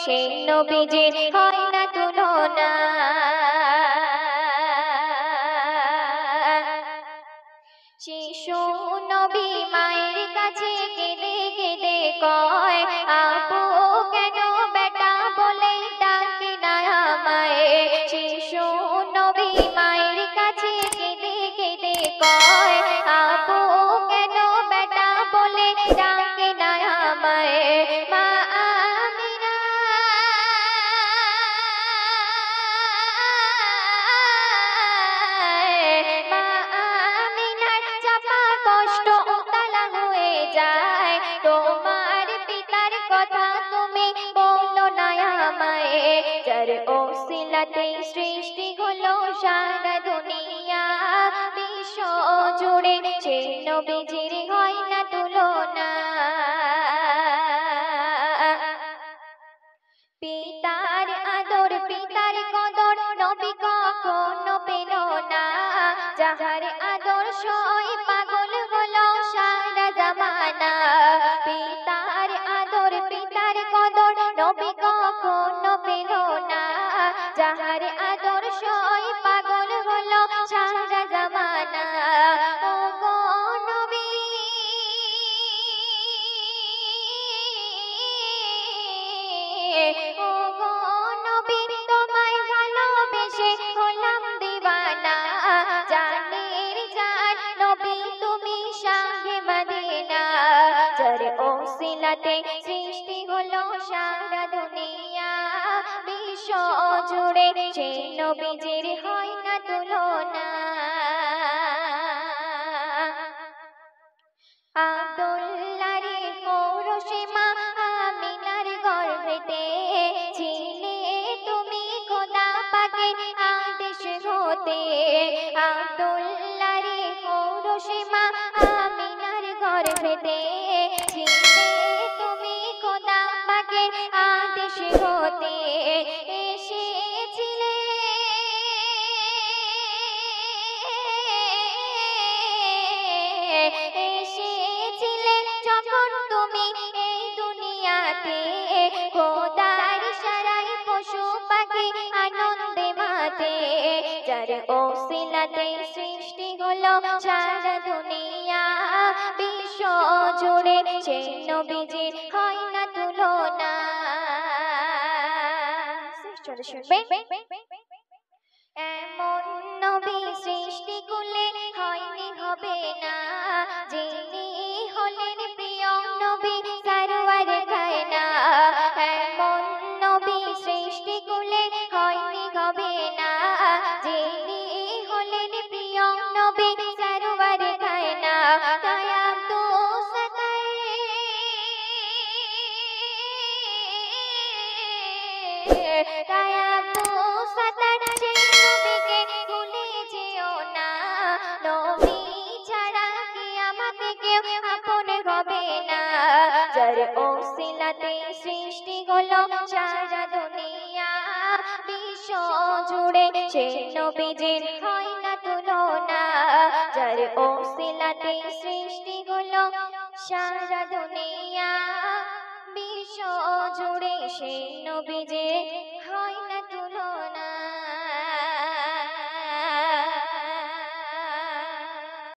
সেই নবীজির হয় না তুলনা। শিশু নবী মায়ের কাছে কেঁদে কেঁদে কয়, আপু কেন বেটা বলে ডাকে না আমায়। শিশু নবী মায়ের কাছে কেঁদে কেঁদে কয়, আপু কেন বেটা বলে ডাকে না আমায়। মা আমিনা মা আমিনার চাপা কষ্ট উতলা হয়ে যায়। তোমার পিতার কথা তুমি বলো না আমায়। যার ওসিলাতে সৃষ্টি হলো সারা দুনিয়া, বিশ্ব জুড়ে সেই নবীজির হয় না তুলনা। পিতার আদর পিতার কদর নবী কখনো পেল না। যাহার আদর্শই পাগল হলো সারা জামানা। পিতার আদর পিতার কদর নবী কখনো পেল না। যাহার আদর্শই পাগল হলো সারা জামানা। ও গো নবী ও গো নবী তোমায় ভালোবেসে হলাম দিওয়ানা। জানের জান নবী তুমি শাহে মদিনা। যার ওসিলাতে সৃষ্টি হলো সারা দুনিয়া, বিশ্ব জুড়ে সেই নবীজির হয় না তুলনা। আব্দুল্লাহরে পৌরুষে মা আমিনার গর্ভেতে ছিলে তুমি খোদা পাকের আদেশ হতে। আব্দুল্লাহরে পৌরুষে মা আমিনার গর্ভেতে ছিলে তুমি খোদা পাকের আদেশ হতে। এসেছিলে এসেছিলে যখন তুমি এই দুনিয়াতে, খোদার ইশারায় পশু পাখি আনন্দে মাতে। যার ওসিলাতে সৃষ্টি হলো সারা দুনিয়া, বিশ্ব জুড়ে সেই নবীজির হয় না তুলনা। শুনবে এমন নবী সৃষ্টি কুলে হয়নি হবে না, যিনি হলেন প্রিয় নবী সারওয়ার কায়না। এমন নবী সৃষ্টি কুলে হয়নি হবে না, যিনি হলেন প্রিয় নবী সারওয়ার কায়না। দয়া তো সদাই দয়া তো সদাই সেই নবীকে ভুলে যেও না। নবী ছাড়া কি আমাকে কেউ আপন হবে না। যার ওসিলাতে সৃষ্টি হলো সারা দুনিয়া, বিশ্ব জুড়ে সেই নবীজির হয় না তুলনা। যার ওসিলাতে সৃষ্টি হলো সারা দুনিয়া, বিশ্ব জুড়ে সেই নবীজির হয় না তুলনা।